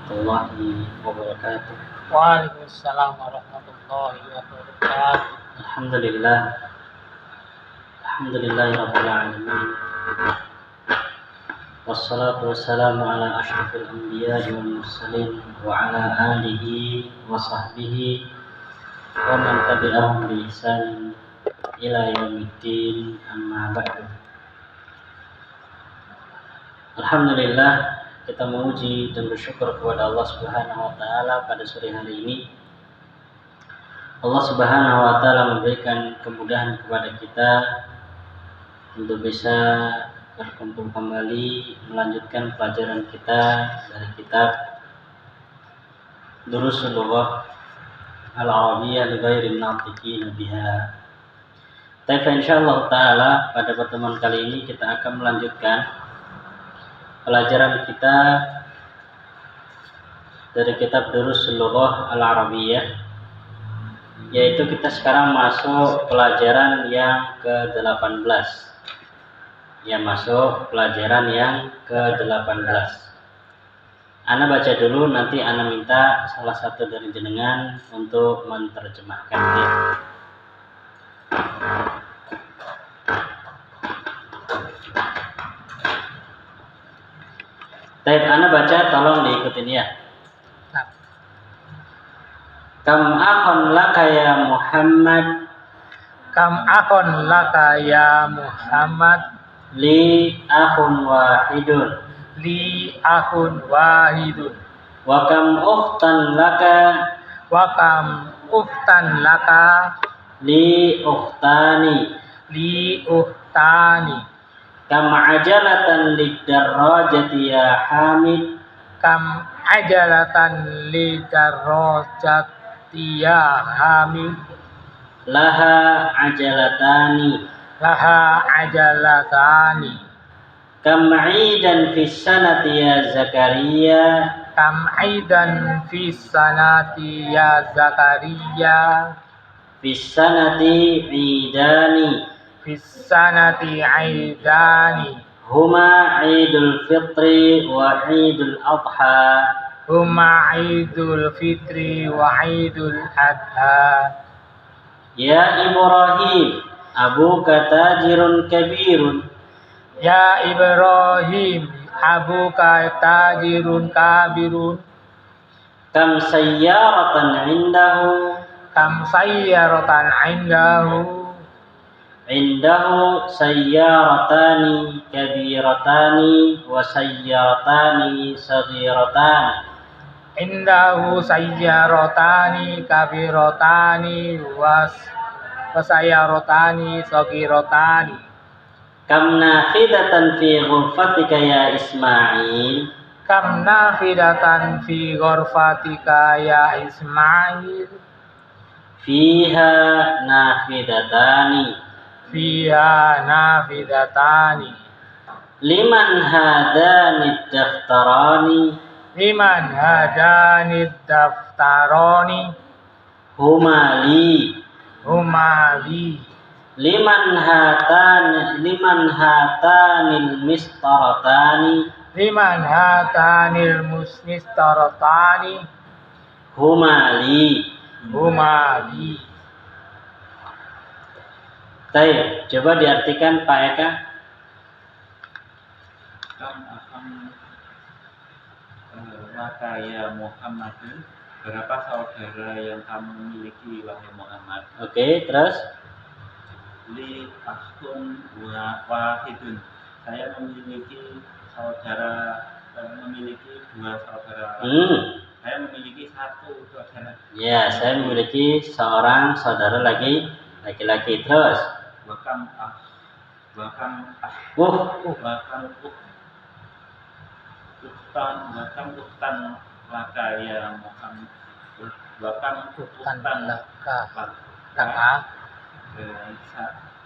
warahmatullahi wabarakatuh. Waalaikumsalam warahmatullahi wabarakatuh. Alhamdulillahirabbil alamin. Wassalatu wassalamu ala asyrafil anbiya'i wal mursalin wa ala alihi wa sahbihi wa man tabi'ahum bi ihsanin ila yaumiddin, amma ba'du. Alhamdulillah, kita memuji dan bersyukur kepada Allah Subhanahu wa taala pada sore hari ini. Allah Subhanahu wa taala memberikan kemudahan kepada kita untuk bisa berkumpul kembali melanjutkan pelajaran kita dari kitab Durusul Lughah Al-Arabiyyah li Ghairin Natiqin biha. Tapi insyaallah taala pada pertemuan kali ini kita akan melanjutkan pelajaran kita dari kitab Durusul Lughah Al-Arabiyyah, yaitu kita sekarang masuk pelajaran yang ke-18. Pelajaran yang ke-18. Ana baca dulu, nanti ana minta salah satu dari jenengan untuk menerjemahkan dia. Baik, ana baca, tolong diikutin ya. Kam akhon laka ya Muhammad. Kam akhon laka ya Muhammad. Li akhun wahidun. Li akhun wahidun. Wa kam ukhtan laka. Wa kam ukhtan laka. Li ukhtani. Li ukhtani. Kam ajalatan lidarrajati ya Hamid. Kam ajalatan lidarrajati ya Hamid. Laha ajalatani. Laha ajalatani. Kam aidan fis sanati ya Zakaria. Kam aidan fis sanati ya Zakaria. Fis sanati idani. Fis sanati aidani. Huma Idul Fitri wa Idul Adha. Huma Idul Fitri wa Idul Adha. Ya Ibrahim, abuka tajirun kabirun. Ya Ibrahim, abuka tajirun kabirun. Kam sayyaratan indahu. Kam sayyaratan indahu. Indahu sayyaratani kabiratani wa sayyaratani saghiratani. Indahu sayyaratani kabiratani wa sayyaratani saghiratani. Kam nafidatan fi ghurfatika ya Ismail. Kam nafidatan fi ghurfatika ya Ismail. Fiha nafidatani. Fiha nafidatani. Liman hadani daftarani. Liman hadani daftarani. Huma li. Huma li. Liman hatanil mistaratani. Liman hatanil mistaratani. Huma li. Huma li. Baik, coba diartikan Pak Eka. Maka ya Muhammad, berapa saudara yang kamu miliki wahai Muhammad? Oke, terus? Li akhun wahidun. Saya memiliki dua saudara. Saya memiliki satu saudara. Ya, saya memiliki seorang saudara laki-laki. Terus? Bahkan uktan laka ya Muhammad. Bahkan uktan laka.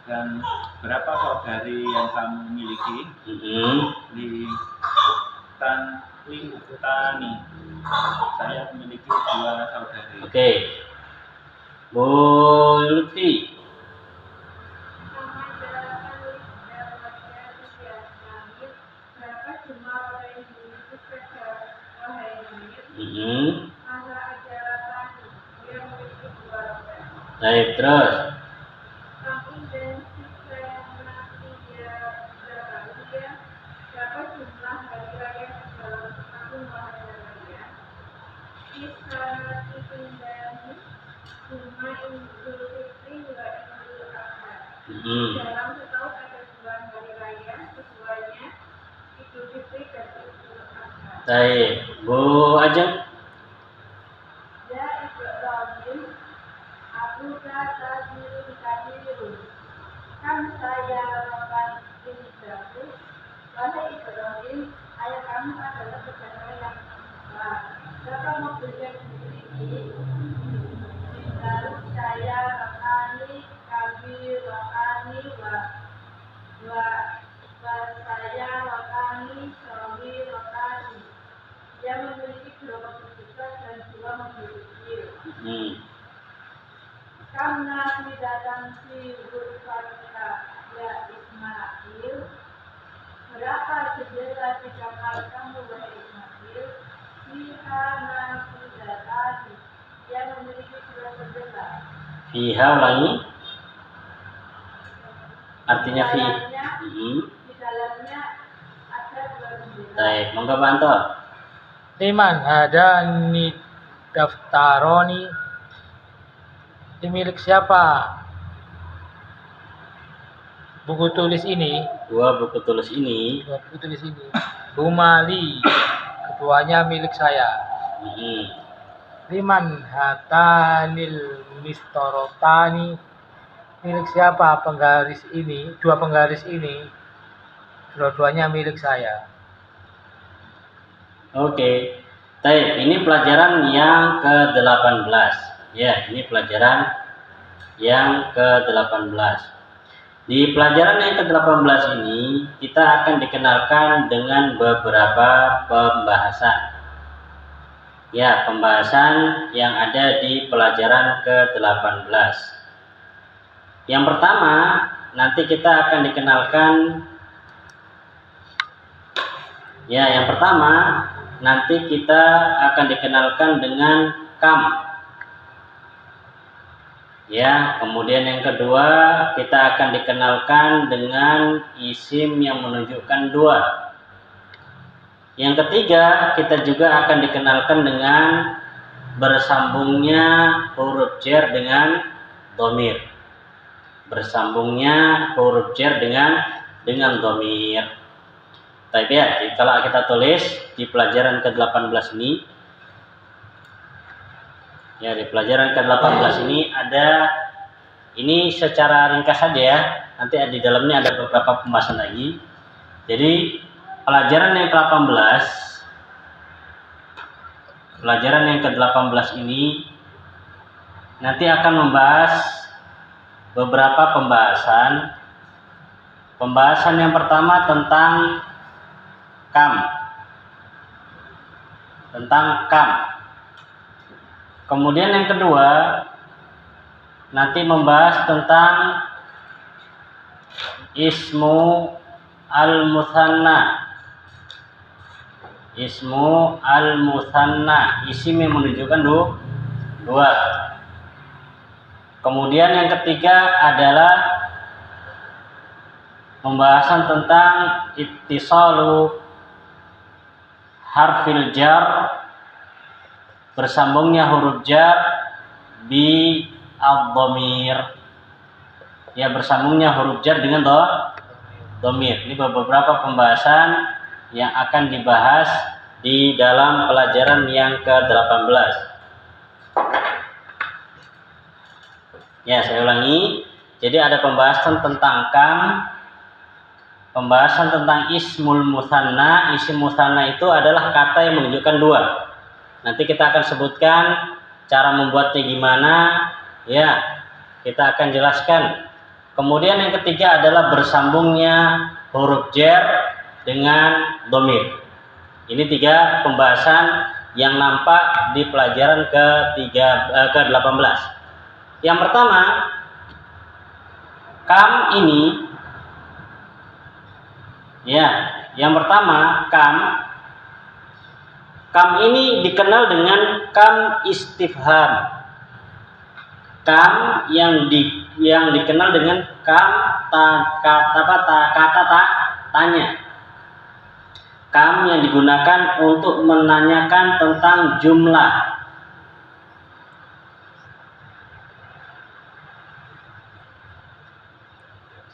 Dan berapa saudari yang kamu miliki? Li uktani. Saya memiliki dua saudari. Oke. Bu Lutfi. Baik, terus. Dalam setahun ada 2 hari raya, keduanya Idul Fitri dan Idul Adha. Baik, Bu Ajeng. Ya Ibrahim, Abu Tadir Kadirun. Kan saya lakukan ini dahulu. Wahai Ibrahim, ayah kamu adalah saudara yang besar. Dapat memberikan sedikit. Lalu saya rakani kabir rakani wa saya rakani sawi rakani. Dia memiliki gelombang besar dan dua memiliki. Karena tidak si berkata ya Ismail, berapa jendela di kamar kamu wahai Ismail? Sihana tidak tadi. Dia memiliki dua jendela. Fiha ulangi. Artinya fi. Di dalamnya ada dua jendela. Baik, monggo Pak Anto. Liman hadani daftaroni, milik siapa buku tulis ini? Dua buku tulis ini. Humali, keduanya milik saya. Liman hatanil mistorotani, milik siapa penggaris ini? Dua penggaris ini, dua-duanya milik saya. Oke. Baik, ini pelajaran yang ke-18. Ya, ini pelajaran yang ke-18. Di pelajaran yang ke-18 ini kita akan dikenalkan dengan beberapa pembahasan. Ya, pembahasan yang ada di pelajaran ke-18. Yang pertama, nanti kita akan dikenalkan. Ya, yang pertama nanti kita akan dikenalkan dengan kam. Ya, kemudian yang kedua kita akan dikenalkan dengan isim yang menunjukkan dua. Yang ketiga kita juga akan dikenalkan dengan bersambungnya huruf jar dengan dhamir. Bersambungnya huruf jar dengan dhamir. Tapi ya, kalau kita tulis di pelajaran ke-18 ini, ya di pelajaran ke-18 ini ada, ini secara ringkas saja ya, nanti di dalamnya ada beberapa pembahasan lagi. Jadi pelajaran yang ke-18 ini nanti akan membahas beberapa pembahasan. Pembahasan yang pertama tentang kam. Kemudian yang kedua nanti membahas tentang ismu al-musanna. Isim yang menunjukkan dua. Kemudian yang ketiga adalah pembahasan tentang ittisalu harfil jar, bersambungnya huruf jar bi ad-dhamir. Ya, bersambungnya huruf jar dengan dhamir. Ini beberapa pembahasan yang akan dibahas di dalam pelajaran yang ke-18. Ya, saya ulangi. Jadi ada pembahasan tentang kam, pembahasan tentang ismul musanna. Isim musanna itu adalah kata yang menunjukkan dua. Nanti kita akan sebutkan cara membuatnya gimana, ya, kita akan jelaskan. Kemudian yang ketiga adalah bersambungnya huruf jar dengan dhamir. Ini 3 pembahasan yang nampak di pelajaran ke-18. Yang pertama, kam ini, ya, yang pertama kam Kam ini dikenal dengan kam istifham. Kam yang dikenal dengan kam kata tanya. Kam yang digunakan untuk menanyakan tentang jumlah.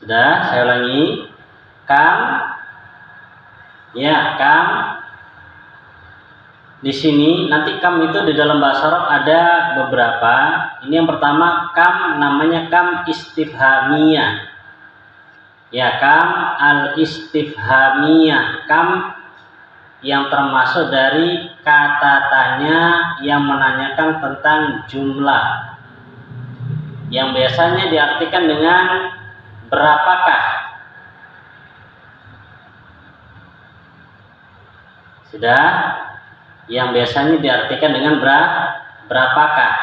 Sudah, saya ulangi. Kam, ya kam. Di sini nanti kam itu di dalam bahasa Arab ada beberapa. Ini yang pertama kam namanya kam istifhamiyah. Ya, kam al-istifhamiyah, kam yang termasuk dari kata tanya yang menanyakan tentang jumlah. Yang biasanya diartikan dengan berapakah. Sudah? Yang biasanya diartikan dengan berapakah.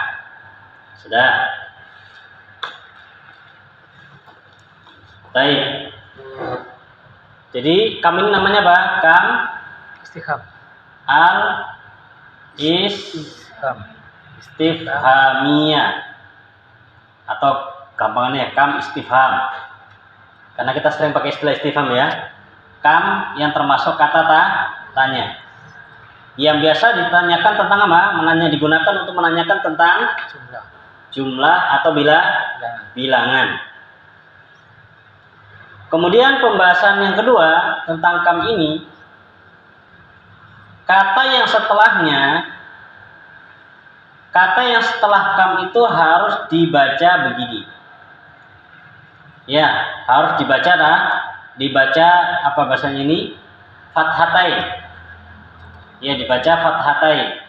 Sudah? Baik. Jadi kam ini namanya apa? Kam Istifham. istifhamiyah atau gampangannya kam istifham. Karena kita sering pakai istilah istifham ya. Kam yang termasuk kata tanya. Yang biasa ditanyakan tentang apa? Digunakan untuk menanyakan tentang jumlah atau bilangan. Kemudian pembahasan yang kedua tentang kam ini, kata yang setelah kam itu harus dibaca begini. Ya, harus dibaca apa bahasanya ini? Fathatain. Ya, dibaca fathatain.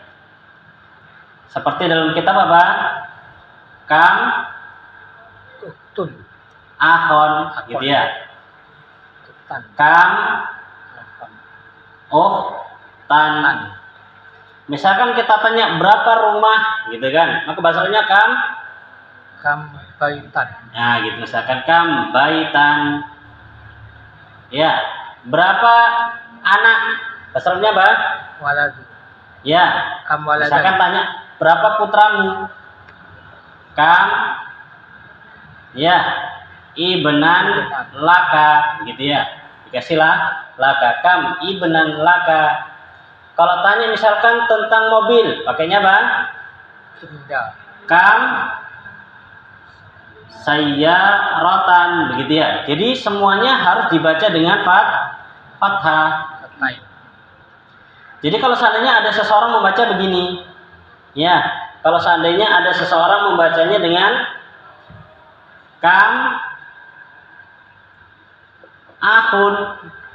Seperti dalam kitab apa? Kam Tun. Ahon, gitu ya. Kam tanan. Misalkan kita tanya berapa rumah, gitu kan? Maka bahasanya kam baitan. Nah, gitu misalkan kam baitan. Ya, berapa anak? Bahasanya apa? Waladu. Ya, Kam waladan. misalkan tanya berapa putramu? Kam ibnan laka, gitu ya. Dikasihlah laka, kam ibnan laka. Kalau tanya misalkan tentang mobil, pakainya apa? Kam sayyaratan, begitu ya. Jadi semuanya harus dibaca dengan fathah. Jadi kalau seandainya ada seseorang membaca begini, ya, kalau seandainya ada seseorang membacanya dengan kam ahun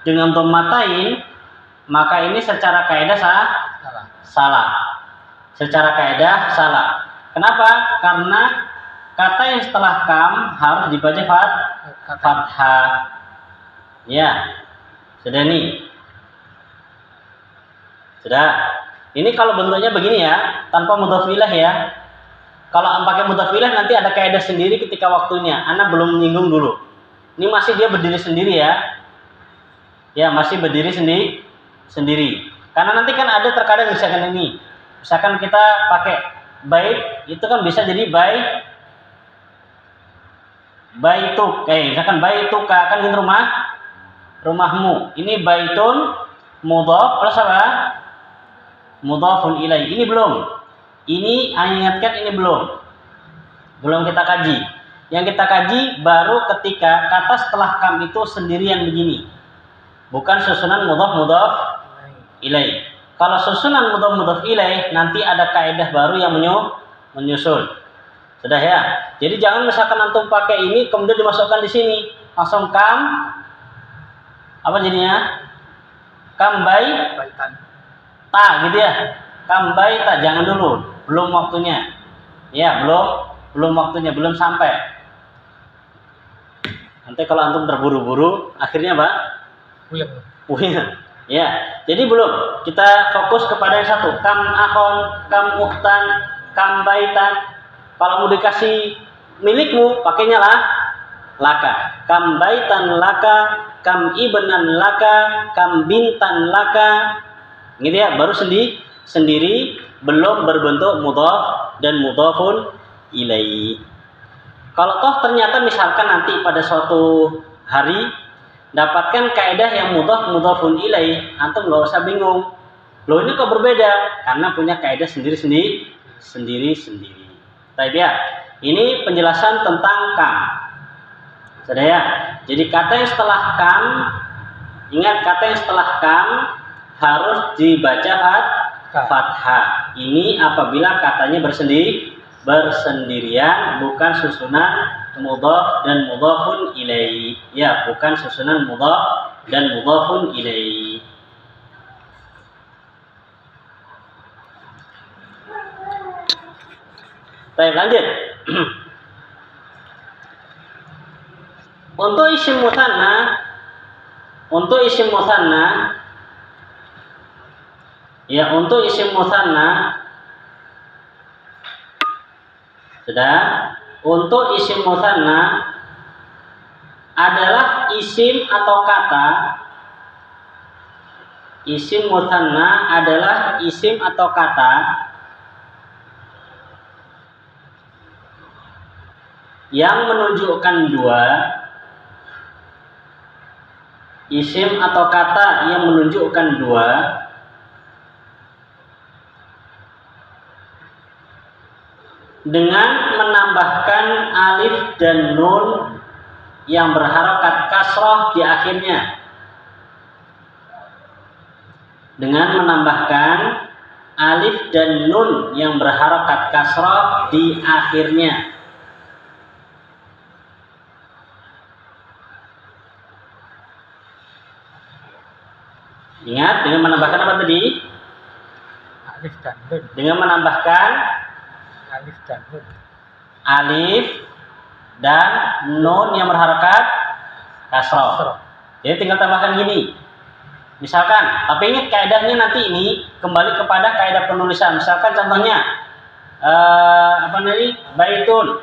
dengan dhammatain, maka ini secara kaidah salah. Secara kaidah salah. Kenapa? Karena kata yang setelah kam harus dibaca fathah. Ya, sudah nih. Sudah. Ini kalau bentuknya begini ya, tanpa mudhaf ilaih ya. Kalau pakai mudhaf ilaih nanti ada kaidah sendiri ketika waktunya. Ana belum menyinggung dulu. Ini masih dia berdiri sendiri ya. Ya, masih berdiri sendiri. Karena nanti kan ada terkadang misalkan ini. Misalkan kita pakai bait, itu kan bisa jadi baituk. Misalkan baituka kan ini rumahmu. Ini baitun mudhaf plus apa? Mudhafun ilaih. Ini belum. Ini ingatkan ini belum kita kaji. Yang kita kaji baru ketika kata setelah kam itu sendirian begini. Bukan susunan mudhaf ilaih. Kalau susunan mudhaf ilaih nanti ada kaidah baru yang menyusul. Sudah ya. Jadi jangan misalkan antum pakai ini kemudian dimasukkan di sini. Langsung kam apa jadinya? Kam baitan. Gitu ya. Kam baitan, jangan dulu. Belum waktunya. Ya, belum waktunya, belum sampai. Nanti kalau antum terburu-buru, akhirnya apa? Puyeng. Ya, jadi belum. Kita fokus kepada yang satu. Kam akon, kam uhtan, kam baitan. Kalau mau dikasih milikmu, pakainya laka. Kam baitan laka, kam ibnan laka, kam bintan laka. Gitu ya, baru sendiri, belum berbentuk mudhaf dan mudhafun ilaih. Kalau toh ternyata misalkan nanti pada suatu hari dapatkan kaidah yang mudhafun ilaih, antum nggak usah bingung. Loh ini kok berbeda? Karena punya kaidah sendiri-sendiri. Baik ya. Ini penjelasan tentang kam. Sudah ya. Jadi kata yang setelah kam, ingat kata yang setelah kam harus dibaca fathah. Ini apabila katanya bersendirian, bukan susunan mudhaf dan mudhafun ilaih. Ya, bukan susunan mudhaf dan mudhafun ilaih. Baik, lanjut. Untuk isim musanna, ya untuk isim musanna sudah. Untuk isim musanna adalah isim atau kata. Isim musanna adalah isim atau kata yang menunjukkan dua. Isim atau kata yang menunjukkan dua dengan menambahkan alif dan nun yang berharokat kasroh di akhirnya. Dengan menambahkan alif dan nun yang berharokat kasroh di akhirnya. Ingat, dengan menambahkan apa tadi? Alif dan nun. Dengan menambahkan Alif dan nun. alif dan nun yang berharokat kasroh. Jadi tinggal tambahkan gini. Misalkan, tapi ingat kaidahnya nanti ini kembali kepada kaidah penulisan. Misalkan contohnya baitun.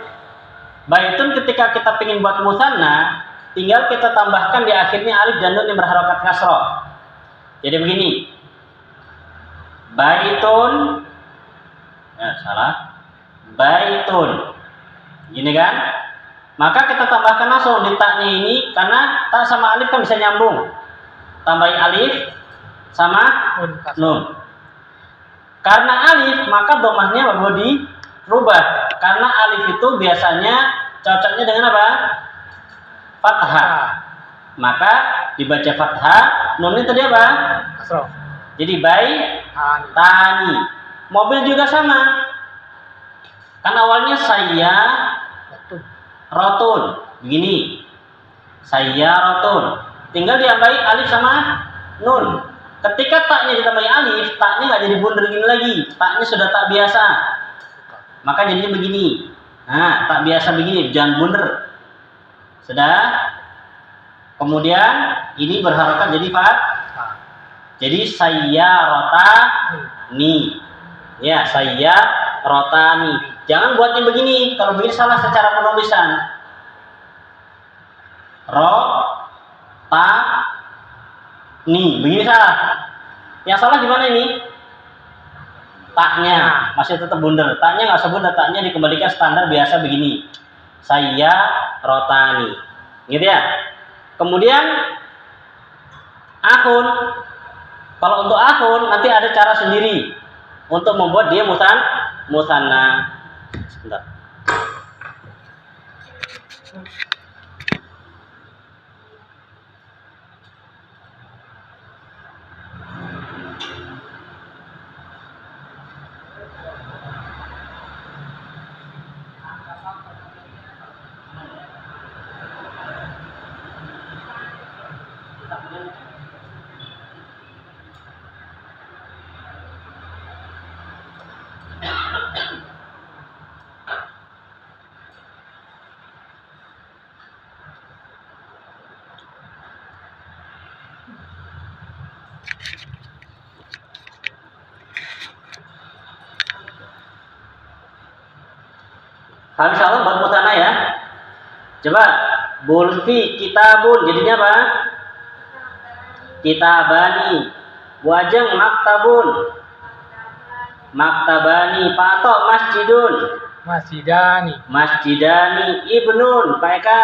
Baitun ketika kita ingin buat musanna, tinggal kita tambahkan di akhirnya alif dan nun yang berharokat kasroh. Jadi begini, baitun, baitun, gini kan? Maka kita tambahkan langsung di taknya ini, karena tak sama alif kan bisa nyambung. Tambahin alif sama nun. Karena alif, maka domahnya baru dirubah. Karena alif itu biasanya cocoknya dengan apa? Fathah. Maka dibaca fathah, nunnya tadi apa? Kasroh. Jadi tani. Mobil juga sama. Kan awalnya saya rotun. Begini. Saya rotun. Tinggal ditambahi alif sama nun. Ketika taknya ditambahi alif, taknya nggak jadi bunder gini lagi. Taknya sudah tak biasa. Maka jadinya begini. Nah, tak biasa begini, jangan bunder. Sudah? Kemudian ini berharokat jadi fathah. Jadi saya rotani. Ya, saya rotani. Jangan buatnya begini. Kalau begini salah secara penulisan. Rotani. Begini salah. Yang salah gimana ini? Taknya masih tetap bunder. Taknya nggak usah bunder. Taknya dikembalikan standar biasa begini. Saya rotani. Gitu ya. Kemudian akhun. Kalau untuk akhun nanti ada cara sendiri untuk membuat dia musanna. Sebentar. Paham insyaallah buat musanna ya. Coba bulfi kitabun jadinya apa? Kitabani. Wajeng maktabun. Maktabani. Pak Ato, masjidun. Masjidani. Masjidani. Ibnun. Pak Eka.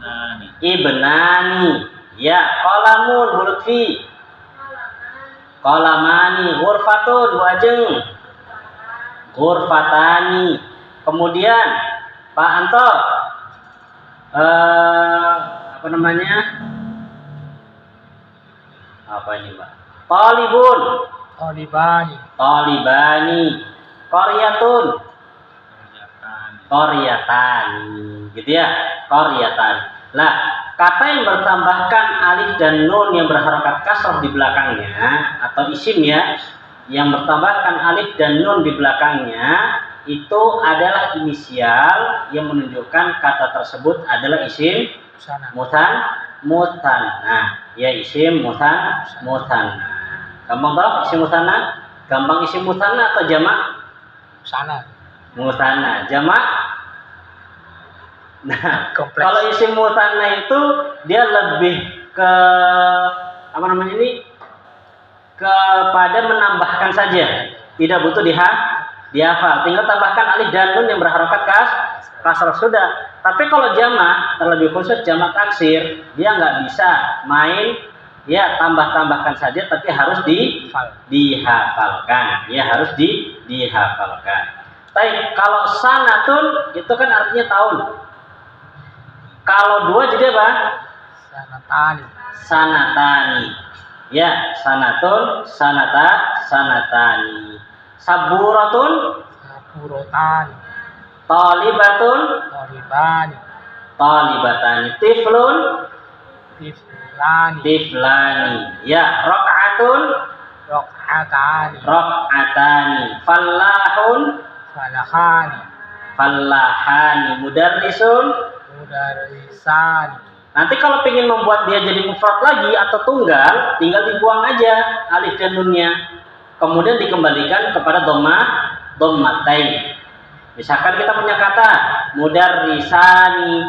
Nani. Ibnani. Ya, qalamun. Bu Lutfi. Qalamani. Ghurfatun. Bu Ajeng. Ghurfatani. Kemudian Pak Anto, apa namanya? Apa ini, Pak? Talibun. Talibani. Talibani. Qaryatun. Kegiatan. Qaryatani. Gitu ya, qaryatan. Nah, kata yang bertambahkan alif dan nun yang berharokat kasroh di belakangnya atau isim ya, yang bertambahkan alif dan nun di belakangnya itu adalah inisial yang menunjukkan kata tersebut adalah isim Sana. mutanna. Ya, isim mutanna. Gampang toh isim mutanna? Gampang isim mutanna atau jamak? Sana. Mutanna. Jamak? Nah, Kompleks. kalau isim mutanna itu dia lebih ke apa namanya ini? Kepada menambahkan saja, tidak butuh dihafal. Tinggal tambahkan alif dan nun yang berharokat kasroh sudah. Tapi kalau jamak, terlebih khusus jamak taksir, dia nggak bisa main ya tambahkan saja, tapi harus dihafalkan. Ya harus dihafalkan. Tapi kalau sanatun itu kan artinya tahun. Kalau dua jadi apa? Sanatani. Sanatani. Ya, sanatun, sanatani. Saburatun, Saburotani. talibatun, Talibani. talibatani. Tiflun, Tiflani. tiflani. Ya, rok'atun, Rok'atani. rok'atani. Fallahun, Falahani. fallahani. Mudarrisun. Mudarisani. Nanti kalau ingin membuat dia jadi mufrad lagi atau tunggal, tinggal dibuang aja alif dan nunnya. Kemudian dikembalikan kepada dhammatain. Misalkan kita punya kata mudarrisani,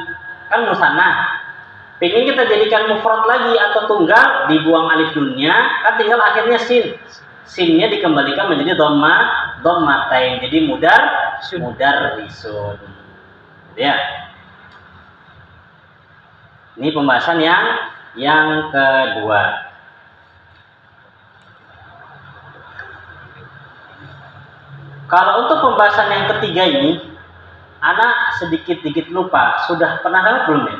kan musanna. Pengen kita jadikan mufrad lagi atau tunggal, dibuang alif nunnya, kan tinggal akhirnya sin. Sinnya dikembalikan menjadi dhammatain. Jadi mudarrisun. Ya. Ini pembahasan yang kedua. Kalau untuk pembahasan yang ketiga ini, anak sedikit lupa. Sudah pernah dengar belum ya?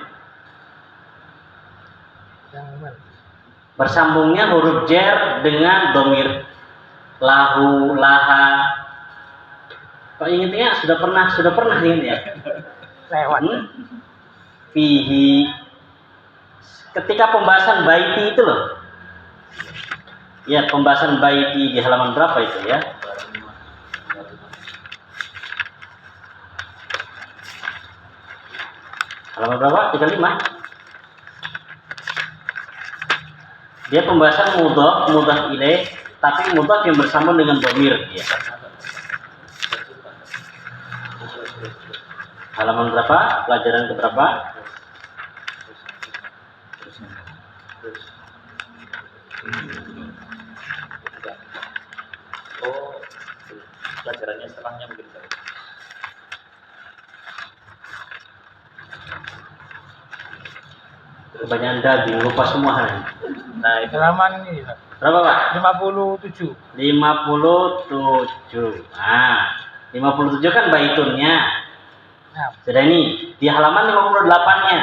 Yang mana? Bersambungnya huruf jar dengan domir lahu, laha. Kok ingetnya sudah pernah ingat ya? Lewat. Fihi. Ketika pembahasan baiti itu loh. Ya, pembahasan baiti di halaman berapa itu ya? Halaman berapa? 35. Dia pembahasan mudhaf ilaih, tapi mudhaf yang bersambung dengan dhamir ya. Halaman berapa? Pelajaran ke berapa? Oh, pelajarannya setelahnya mungkin. Kebanyakan daging, lupa semua hal ini. Nah, itu Halaman ini. Berapa Pak? 57. 57. Nah, 57 kan baitunnya. Nah, Sudah ini di halaman 58-nya.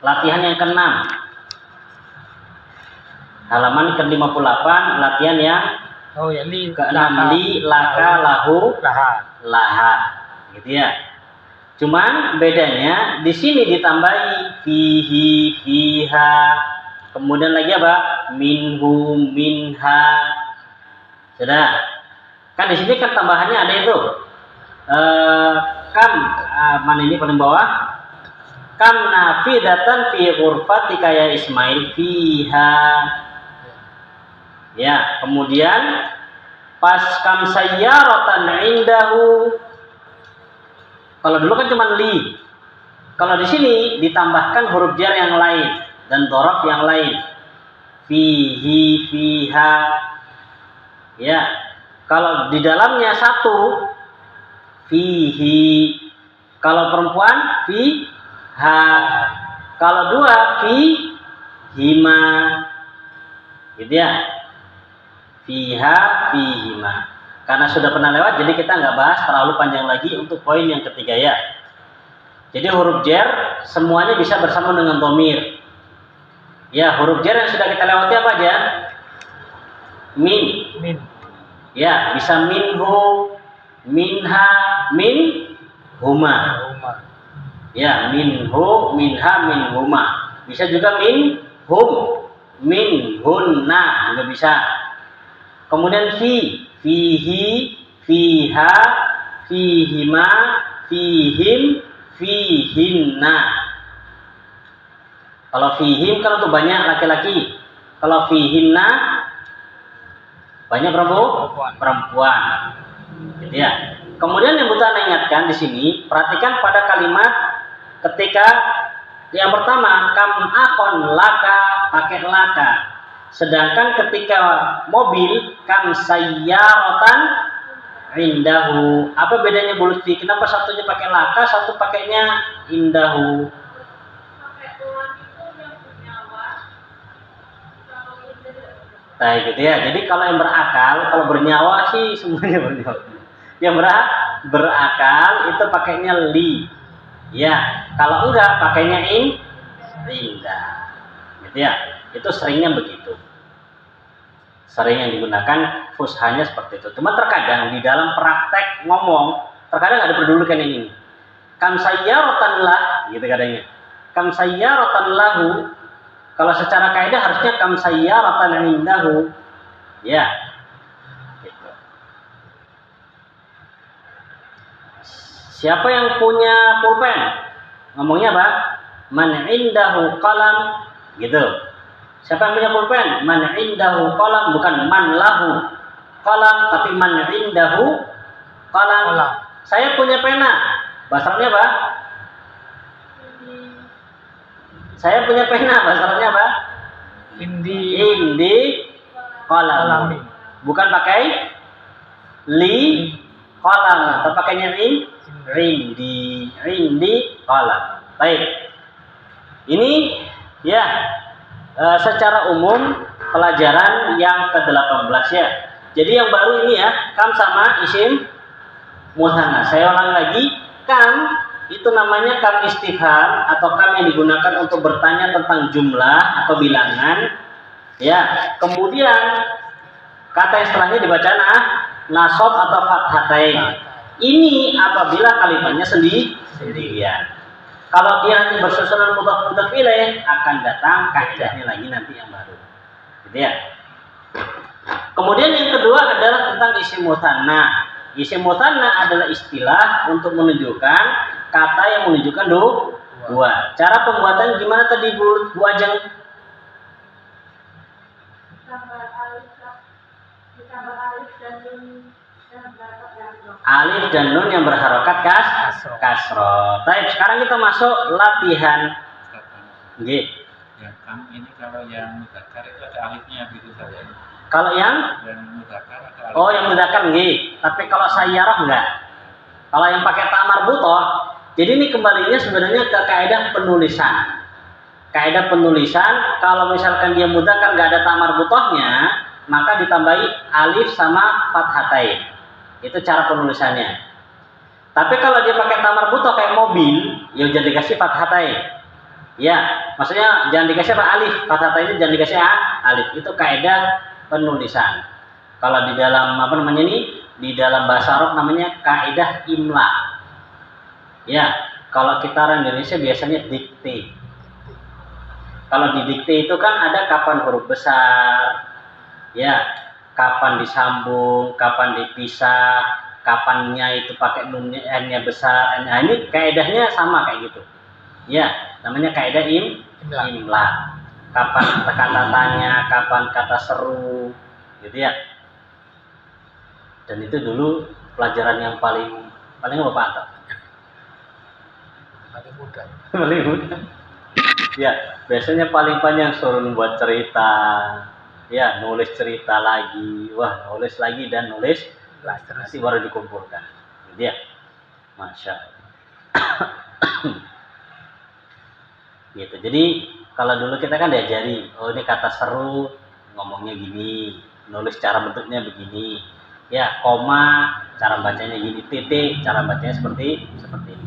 Latihan yang ke-6. Halaman ke-58 latihan yang oh ya li ke-6 li laka lahu laha. Gitu ya. Cuman bedanya di sini ditambahi fihi fiha. Kemudian lagi apa? Minhu minha. Sudah. Kan di sini kan tambahannya ada itu. Mana ini paling bawah? Kam nafidatan fi ghurfatika ya Ismail fiha. Ya, kemudian pas kam sayyaratan indahu. Kalau dulu kan cuma li. Kalau di sini ditambahkan huruf jar yang lain dan dhorof yang lain. fihi, fiha. Ya, kalau di dalamnya satu, fihi. Kalau perempuan, fiha. Kalau dua, fihima. Gitu ya. Fiha, fihima. Karena sudah pernah lewat, jadi kita nggak bahas terlalu panjang lagi untuk poin yang ketiga ya. Jadi huruf jar semuanya bisa bersama dengan dhamir. Ya, huruf jar yang sudah kita lewati apa aja? Min. Min. Ya, bisa minhu, minha, min, huma. Rumah. Ya, minhu, minha, min, huma. Bisa juga min, hum, min, hunna, juga bisa. Kemudian fihi, fiha, fihima, fihim, fihinna. Kalau fihim kan untuk banyak laki-laki. Kalau fihinna banyak perempuan. Gitu ya. Kemudian yang butuh Anda ingatkan di sini, perhatikan pada kalimat ketika yang pertama kam akon laka pakai laka. Sedangkan ketika mobil kam sayyaratan indahu. Apa bedanya Bu Lutfi? Kenapa satunya pakai laka, satu pakainya indahu? Pakai tulang itu yang bernyawa. Kalau itu Nah gitu ya. Jadi kalau yang berakal, kalau bernyawa sih semuanya bernyawa. Yang berakal itu pakainya li. Ya, kalau enggak pakainya indah. Gitu ya. Itu seringnya begitu. Sering yang digunakan fushanya seperti itu. Cuma terkadang di dalam praktek ngomong, terkadang ada diperdulikan yang ini. Kam sayyaratan lah, gitu kadangnya. Kam sayyaratan lahu. Kalau secara kaidah harusnya kam sayyaratan indahu. Ya. Gitu. Siapa yang punya pulpen? Ngomongnya apa? Man indahu qalam. Gitu. Siapa yang punya pulpen? Man indahu qalam, bukan man lahu qalam, tapi man indahu qalam. Saya punya pena. Bahasa Arabnya apa? Saya punya pena. Bahasa Arabnya apa? Indi qalam. Bukan pakai li qalam, atau pakainya rindi qalam. Baik. Ini ya secara umum pelajaran yang ke-18 ya. Jadi yang baru ini ya, kam sama isim muthanna. Saya ulang lagi, kam itu namanya kam istifham atau kam yang digunakan untuk bertanya tentang jumlah atau bilangan. Ya, kemudian kata yang setelahnya dibaca nasab atau fathatain. Ini apabila kalimatnya sendirian. Kalau dia nanti bersusunan mudhaf ilaih, akan datang kaidahnya lagi nanti yang baru. Gitu ya. Kemudian yang kedua adalah tentang isim mutsanna. Isim mutsanna adalah istilah untuk menunjukkan kata yang menunjukkan dua. Cara pembuatan gimana tadi Bu Ajeng? ditambah alif dan nun dan berapa kasroh. Alif dan nun yang berharokat kasroh. Baik, sekarang kita masuk latihan. Nggih. Ya, kam ini kalau yang mudzakkar itu ada alifnya gitu saja. Kalau yang mudzakkar ada alif. yang mudzakkar nggih, tapi kalau sayyarah enggak. Kalau yang pakai ta marbuthah, jadi ini kembalinya sebenarnya ke kaidah penulisan. Kaidah penulisan, kalau misalkan dia mudzakkar enggak ada ta marbuthahnya, maka ditambahi alif sama fathatain. Itu cara penulisannya. Tapi kalau dia pakai ta marbuthah kayak mobil, ya jangan dikasih fathatain. Ya, maksudnya jangan dikasih apa alif, fathatain itu jangan dikasih alif. Itu kaidah penulisan. Kalau di dalam di dalam bahasa Arab namanya kaidah imla. Ya, kalau kita orang Indonesia biasanya dikte. Kalau di dikte itu kan ada kapan huruf besar, ya, kapan disambung, kapan dipisah, kapannya itu pakai nunnya n-nya besar. Nah, ini kaidahnya sama kayak gitu. Ya, namanya kaidah imla. Kapan kata tanya, kapan kata seru, gitu ya. Dan itu dulu pelajaran yang paling apa Pak? Paling mudah. Paling mudah. Ya, biasanya paling panjang suruh buat cerita. Ya, nulis cerita lagi. Wah, nulis lagi dan nulis lagi. Terus. Nanti baru dikumpulkan. Gitu ya. Masya Allah. Gitu. Jadi kalau dulu kita kan diajari, oh ini kata seru, ngomongnya gini, nulis cara bentuknya begini. Ya, koma, cara bacanya gini, titik, cara bacanya seperti ini.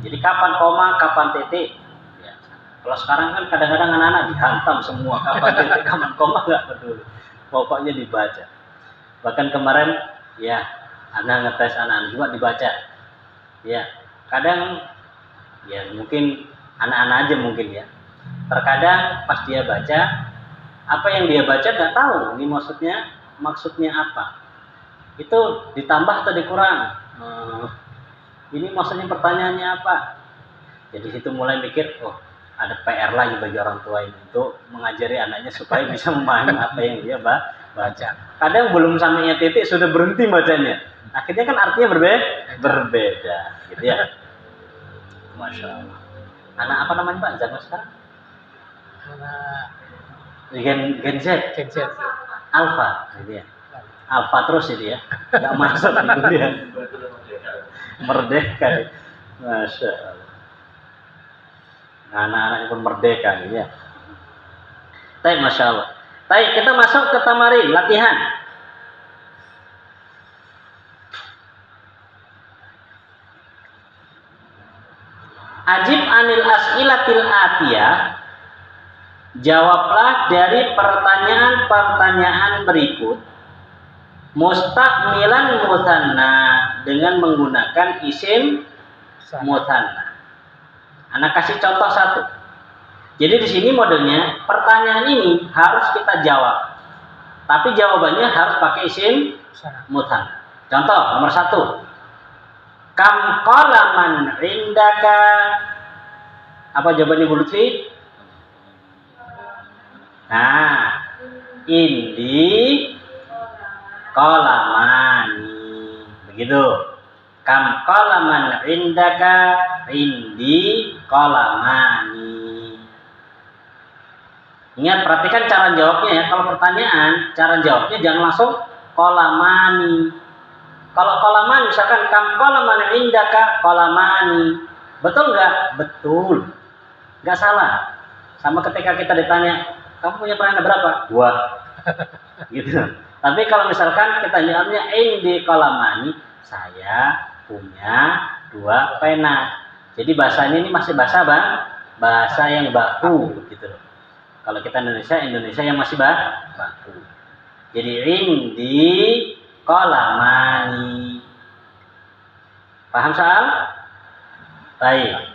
Jadi kapan koma, kapan titik? Ya. Kalau sekarang kan kadang-kadang anak-anak dihantam semua, kapan titik, kapan koma nggak peduli. Pokoknya dibaca. Bahkan kemarin, ya, anak ngetes anak-anak juga dibaca. Ya, kadang, ya mungkin anak-anak aja mungkin ya. Terkadang pas dia baca, apa yang dia baca nggak tahu ini maksudnya apa. Itu ditambah atau dikurang. Ini maksudnya pertanyaannya apa? Jadi situ mulai mikir, oh ada PR lagi bagi orang tua ini untuk mengajari anaknya supaya bisa memahami apa yang dia baca. Kadang belum sampainya titik sudah berhenti bacanya. Akhirnya kan artinya berbeda, gitu ya. Masya Allah. Anak apa namanya Pak zaman sekarang? Gen Z. Alpha, gitu ya. Alpha terus itu ya, nggak masuk itu dia. Merdeka, ya. Masya Allah. Nah, anak-anaknya pun merdeka, gitu ya. Baik, Masya Allah. Baik, kita masuk ke tamarin, latihan. Ajib anil as'ilatil atiyah. Jawablah dari pertanyaan-pertanyaan berikut mustaqmilan muthanna dengan menggunakan isim muthanna. Anak kasih contoh satu. Jadi di sini modelnya pertanyaan ini harus kita jawab, tapi jawabannya harus pakai isim muthanna. Contoh nomor 1. Kam qalaman indaka? Apa jawabannya Bu Lutfi? Nah, indi qalamani. Begitu. Kam qalaman indaka? Indi qalamani. Ingat, perhatikan cara jawabnya ya. Kalau pertanyaan, cara jawabnya jangan langsung qalamani. Kalau qalamani misalkan kam qalaman indaka qalamani. Betul nggak? Betul. Nggak salah. Sama ketika kita ditanya, kamu punya pena berapa? 2. Gitu. Tapi kalau misalkan kita jawabnya indi qalamani, saya punya 2 pena. Jadi bahasanya ini masih bahasa yang baku gitu loh. Kalau kita Indonesia yang masih baku. Jadi indi qalamani. Paham soal? Baik.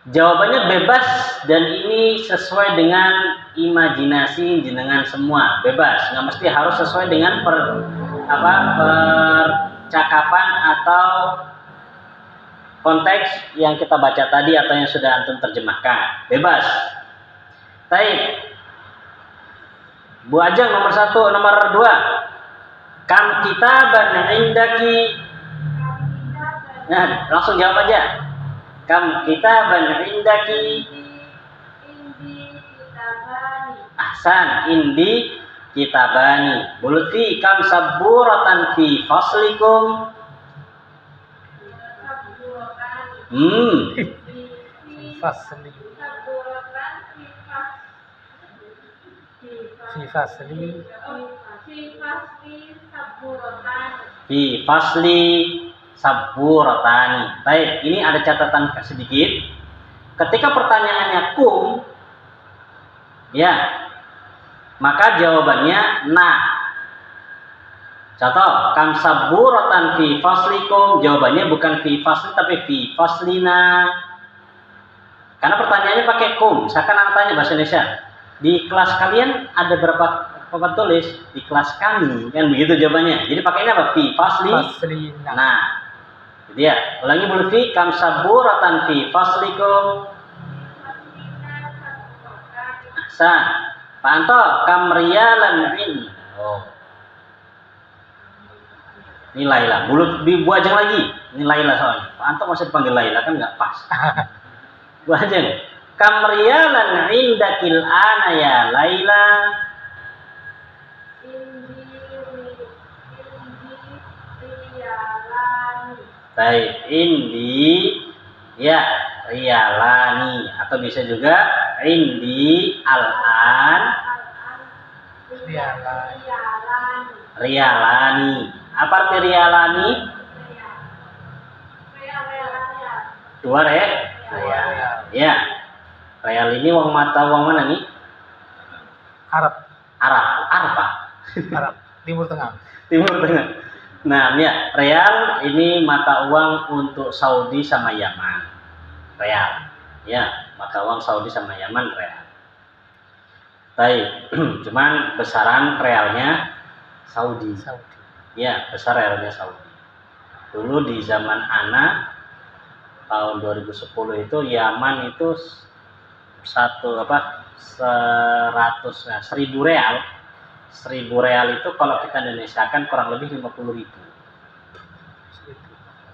Jawabannya bebas dan ini sesuai dengan imajinasi jenengan semua, bebas, nggak mesti harus sesuai dengan percakapan atau konteks yang kita baca tadi atau yang sudah antum terjemahkan, bebas. Baik. Bu Ajeng nomor 1, nomor 2. Kam kitaban indaki? Nah, langsung jawab aja. Kam kitaban indaki? Indi kitabani. Ahsan, indi kitabani. Bu Lutfi, kam saburatan fi faslikum? Fasli. Fi fasli saburatani. Baik, ini ada catatan sedikit. Ketika pertanyaannya kum, ya, maka jawabannya na. Contoh, kam saburatan fi faslikum, jawabannya bukan fi fasli tapi fi faslina. Karena pertanyaannya pakai kum. Misalkan anak tanya bahasa Indonesia, di kelas kalian ada berapa papan tulis? Di kelas kami, kan begitu jawabannya. Jadi pakainya apa? Fi faslina. Nah, jadi ya, ulangi Bu Lutfi, kam saburatan fi faslikum. Ahsan. Pak Anto, kam riyalan in. Oh. Ini Laila. Bu Ajeng lagi. Ini Laila soalnya. Pak Anto masih dipanggil Laila kan nggak pas. Bu Ajeng, Kam riyalan indakil ana ya Laila. Baik, indi ya riyalani atau bisa juga indi al-an riyalani. Apa arti riyalani? Dua real. Ya. Real ini uang mata uang mana nih? Arab. Apa? Arab. Timur Tengah. Timur Tengah. Nah, ya, real ini mata uang untuk Saudi sama Yaman. Real. Ya, mata uang Saudi sama Yaman real. Baik, cuman besaran realnya Saudi. Ya, besar realnya Saudi. Dulu di zaman Ana tahun 2010 itu Yaman itu 1000 real. 1000 real itu kalau kita Indonesiakan kurang lebih 50.000.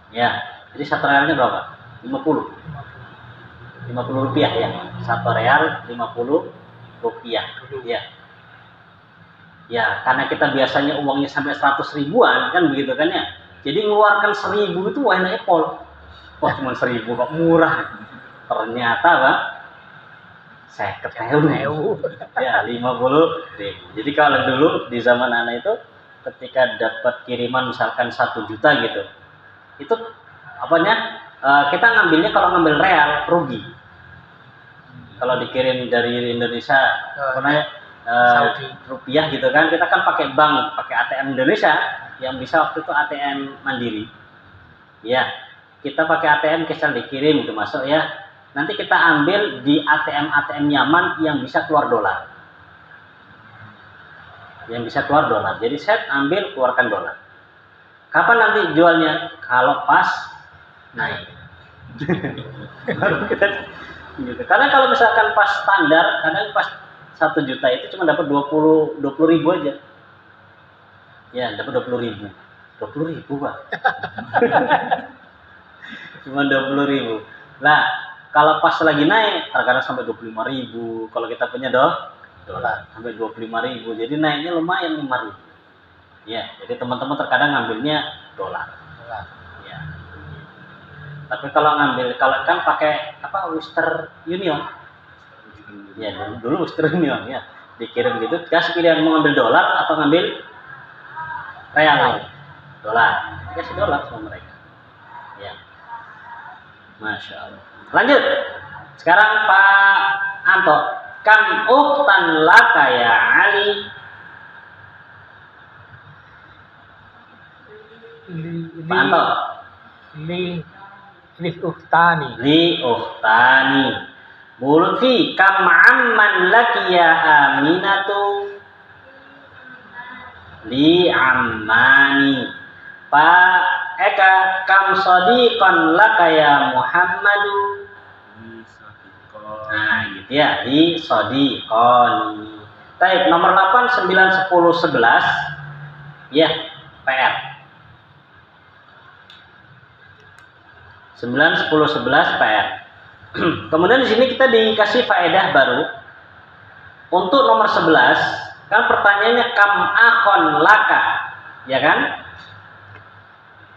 Ya, jadi satu realnya berapa? 50 rupiah ya. Satu real 50 rupiah. Ya. Ya, karena kita biasanya uangnya sampai 100 ribuan kan begitu kan ya. Jadi mengeluarkan 1000 itu enaknya pol. Wah, cuma 1000 kok murah. Ternyata Pak, saya ketemu. Ya, 50.000. Jadi kalau dulu di zaman anak itu ketika dapat kiriman misalkan 1 juta gitu. Itu apanya? Kita ngambilnya kalau ngambil real rugi. Kalau dikirim dari Indonesia rupiah gitu kan, kita kan pakai bank, pakai ATM Indonesia yang bisa waktu itu ATM Mandiri. Ya, kita pakai ATM kisah dikirim itu masuk ya. Nanti kita ambil di ATM Yaman yang bisa keluar dolar. Yang bisa keluar dolar. Jadi saya ambil keluarkan dolar. Kapan nanti jualnya? Kalau pas naik. Baru kita gitu. Karena kalau misalkan pas standar, kadang pas 1 juta itu cuma dapat 20 ribu aja. Ya, dapat 20 ribu. 20 ribu Pak. Cuma 20 ribu. Nah, kalau pas lagi naik, terkadang sampai 25 ribu. Kalau kita punya dolar, sampai 25 ribu. Jadi naiknya lumayan 5 ribu. Ya, jadi teman-teman terkadang ngambilnya dolar. Ya. Tapi kalau kan pakai Western Union. Ya, dulu Western Union ya. Dikirim gitu, kasih pilihan mau ngambil dolar atau ngambil real. Dolar. Kasih dolar sama mereka. Ya. Masya Allah. Lanjut. Sekarang Pak Anto, kam ukhtan laka ya Ali? Pak Anto. Li ukhtani. Bulutfi kam amman laki ya Aminatu? Li ammani. Pak Eka kam sadiqan laka ya Muhammadu? Nah gitu ya, di sadiqani. Baik, nomor 8, 9, 10, 11. Ya, PR 9, 10, 11 PR. Kemudian di sini kita dikasih faedah baru. Untuk nomor 11, kan pertanyaannya kam akhon laka, ya kan?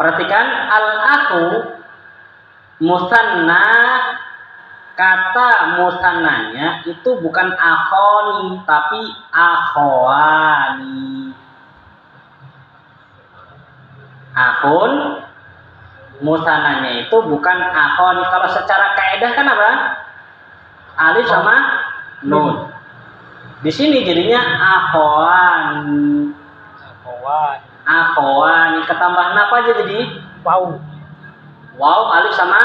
Perhatikan al-akhu musanna, kata musannanya itu bukan akhoni tapi akhwani. Akhun musannanya itu bukan akhoni. Kalau secara kaidah kan apa? Alif sama nun. Di sini jadinya akhwani. Akhwani ketambahan apa aja jadi? Waw, alif sama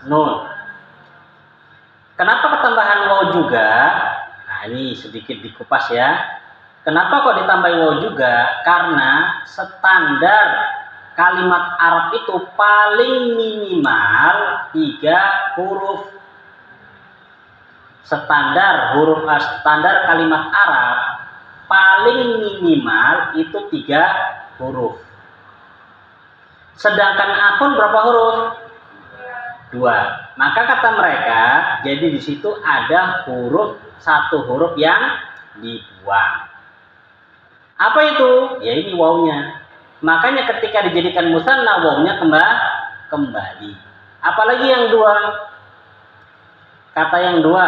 nun. Kenapa ketambahan waw juga? Nah, ini sedikit dikupas ya. Kenapa kok ditambahin waw juga? Karena standar kalimat Arab itu paling minimal 3 huruf. Standar kalimat Arab paling minimal itu 3 huruf. Sedangkan akun berapa huruf? 2. Maka kata mereka, jadi di situ ada satu huruf yang dibuang. Apa itu? Ya ini wawunya. Makanya ketika dijadikan musanna, wawunya kembali. Apalagi yang dua? Kata yang dua.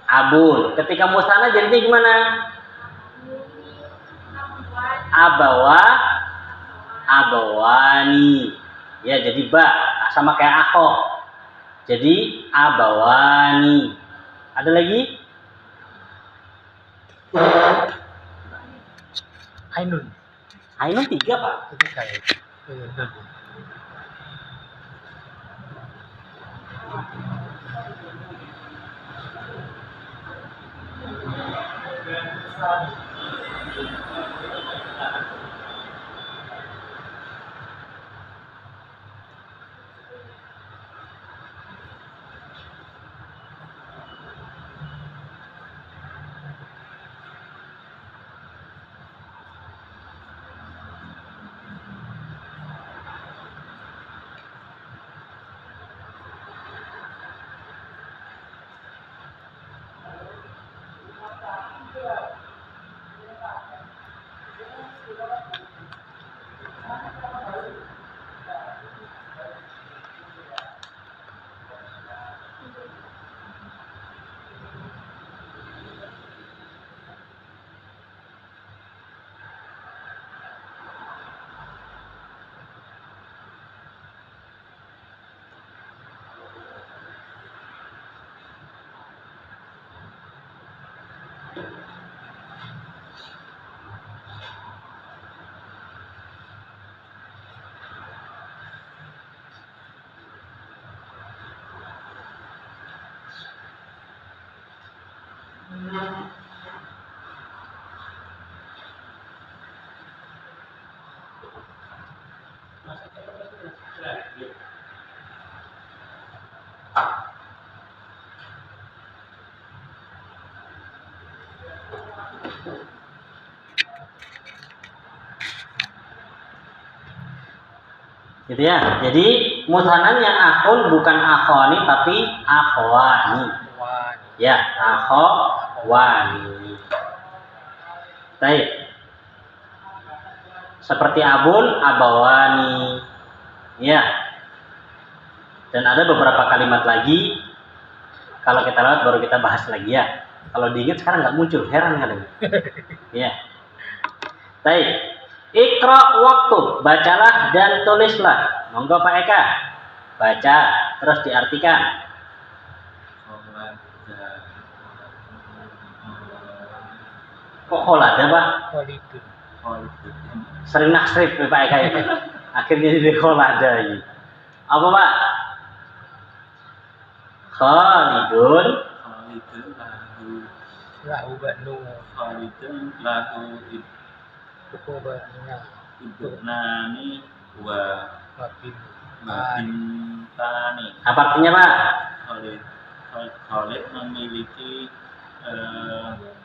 Abun. Ketika musanna jadinya gimana? Abawani. Ya, jadi ba sama kayak akho. Jadi abawani. Ada lagi? Ainun. Ainun 3, Pak. Ketiga ya. Benar. Gitu ya. Jadi musananya akhun bukan akhwani tapi akhwani. Ya, akhwani. Baik. Seperti abun, abawani. Ya. Dan ada beberapa kalimat lagi. Kalau kita lihat baru kita bahas lagi ya. Kalau diingat sekarang nggak muncul, heran kadang. Ya. Baik. Iqra waktu, bacalah dan tulislah. Monggo Pak Eka. Baca, terus diartikan. Kok kholada, Pak? Sering naksrif Pak Eka itu. Akhirnya jadi kholada ini. Apa Pak? Khalidun Lahu banu. Khalidun lahu ibnani wa bintani. Apa artinya Pak? Khalid memiliki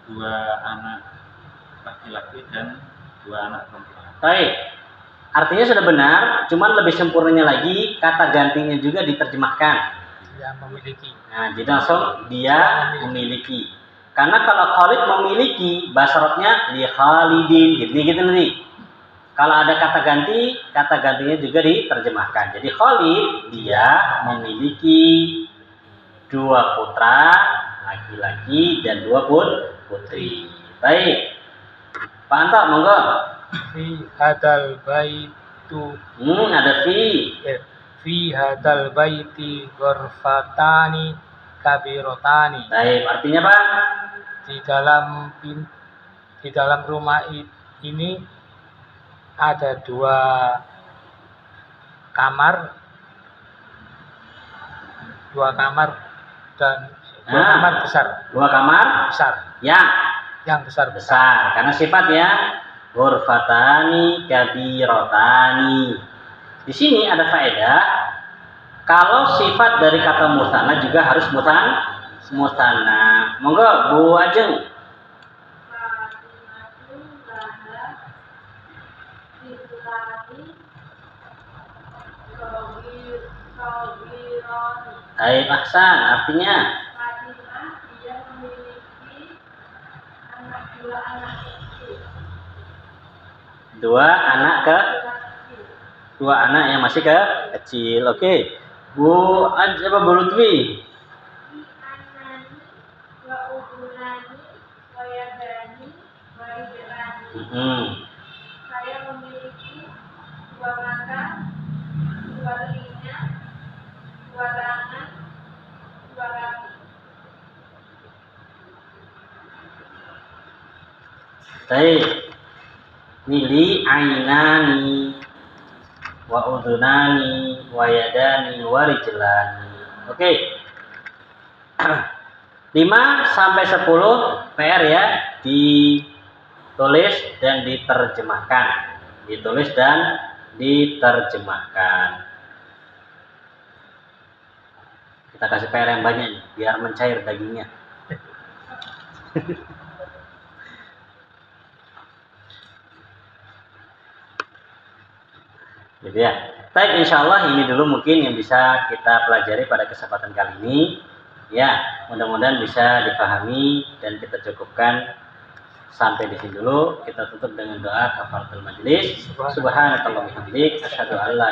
dua anak laki-laki dan dua anak perempuan. Baik. Artinya sudah benar, cuman lebih sempurnanya lagi kata gantinya juga diterjemahkan. Dia memiliki. Nah, jadi langsung dia memiliki. Karena kalau Khalid memiliki, basarotnya li Khalidin, gitu nanti. Kalau ada kata gantinya juga diterjemahkan. Jadi Khalid dia memiliki dua putra laki-laki dan dua putri. Baik, Pak Anto, monggo. Fi hadal baitu. Ada fi. Fi hadal baiti ghurfatani kabirotani. Baik, artinya Pak? Di dalam rumah ini ada dua kamar dan dua kamar besar. Dua kamar besar. Yang besar. Karena sifat ya. Ghurfatani kabirotani. Di sini ada faedah. Kalau sifat dari kata musanna juga harus musanna. Monggo Bu Ajeng. Baik, ahsan. Artinya Fatimah dia memiliki dua anak kecil. dua anak yang masih kecil. Oke. Bu Lutfi. Anani wa udunani wa yadani wa rijlani. Saya memiliki dua mata, dua telinga, dua tangan, dua kaki. Baik. Nili ainani wa udunani wa yadani wa rijlani. Oke. 5 sampai 10 PR ya, ditulis dan diterjemahkan. Ditulis dan diterjemahkan. Kita kasih PR yang banyak nih, biar mencair dagingnya. Gitu ya. Baik, insya Allah ini dulu mungkin yang bisa kita pelajari pada kesempatan kali ini. Ya, mudah-mudahan bisa dipahami dan kita cukupkan sampai di sini dulu. Kita tutup dengan doa kafaratul majelis. Subhanakallahumma wa bihamdik, asyhadu an la